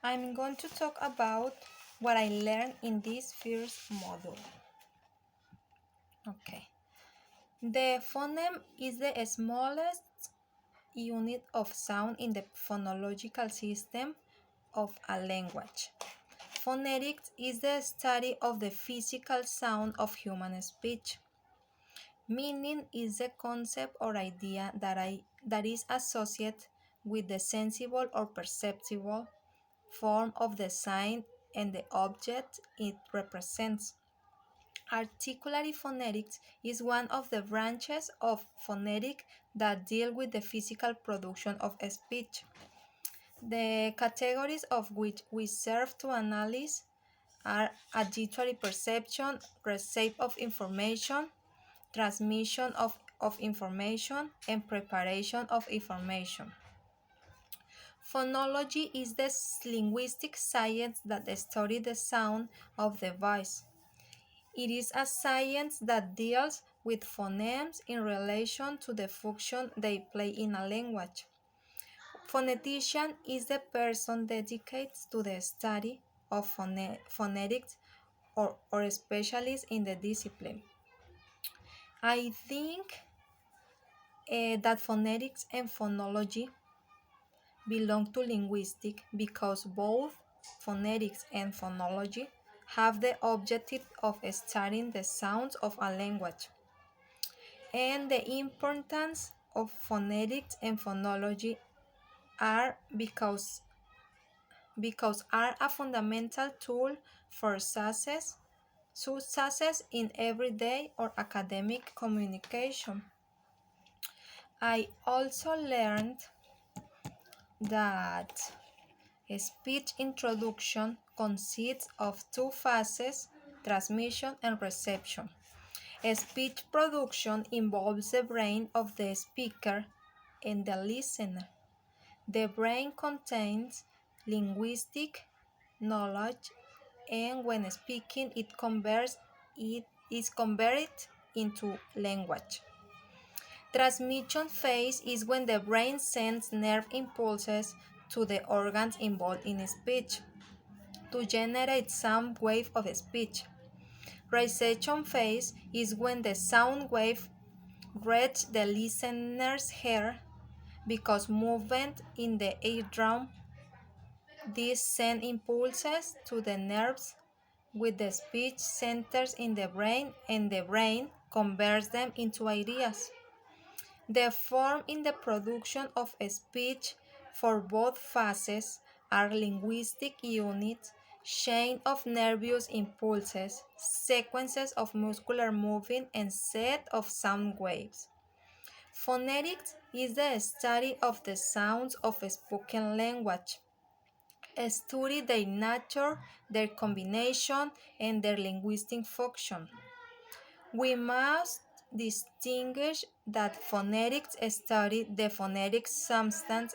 I'm going to talk about what I learned in this first module. Okay. The phoneme is the smallest unit of sound in the phonological system of a language. Phonetics is the study of the physical sound of human speech. Meaning is the concept or idea that is associated with the sensible or perceptible form of the sign and the object it represents. Articulatory phonetics is one of the branches of phonetics that deal with the physical production of speech. The categories of which we serve to analyze are auditory perception, receipt of information, transmission of information, and preparation of information. Phonology is the linguistic science that studies the sound of the voice. It is a science that deals with phonemes in relation to the function they play in a language. Phonetician is the person dedicated to the study of phonetics or a specialist in the discipline. I think that phonetics and phonology belong to linguistics because both phonetics and phonology have the objective of studying the sounds of a language. And the importance of phonetics and phonology are because are a fundamental tool for success in everyday or academic communication. I also learned that speech introduction consists of two phases, transmission and reception. Speech production involves the brain of the speaker and the listener. The brain contains linguistic knowledge, and when speaking, it is converted into language. Transmission phase is when the brain sends nerve impulses to the organs involved in speech to generate sound wave of speech. Reception phase is when the sound wave reaches the listener's ear because movement in the eardrum. These send impulses to the nerves with the speech centers in the brain, and the brain converts them into ideas. The form in the production of speech for both phases are linguistic units, chain of nervous impulses, sequences of muscular movement, and set of sound waves. Phonetics is the study of the sounds of a spoken language. Study their nature, their combination, and their linguistic function. We must distinguish that phonetics study the phonetic substance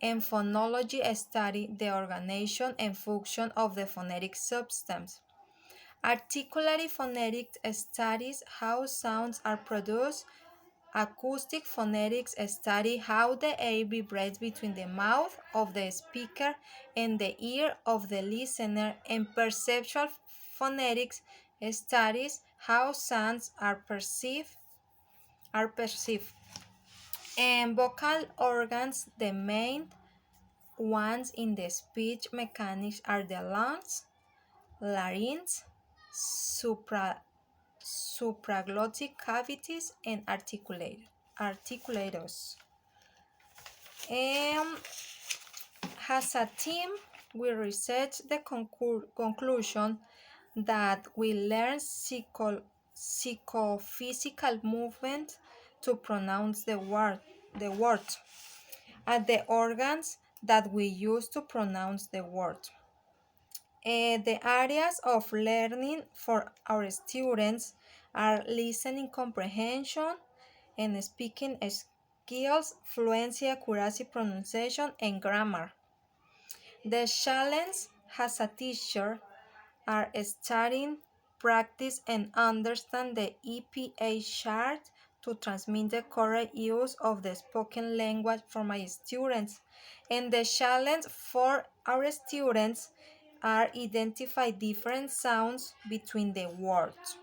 and phonology study the organization and function of the phonetic substance. Articulatory phonetics studies how sounds are produced. Acoustic phonetics study how the air vibrates between the mouth of the speaker and the ear of the listener, and perceptual phonetics studies how sounds are perceived. And vocal organs, the main ones in the speech mechanics are the lungs, larynx, supraglottic cavities, and articulators. And as a team, we reached the conclusion that we learn psychophysical movement to pronounce the word, and the organs that we use to pronounce the word. The areas of learning for our students are listening comprehension and speaking skills, fluency, accuracy, pronunciation, and grammar. The challenge as a teacher are studying, practice, and understand the EPA chart to transmit the correct use of the spoken language for my students. And the challenge for our students are identify different sounds between the words.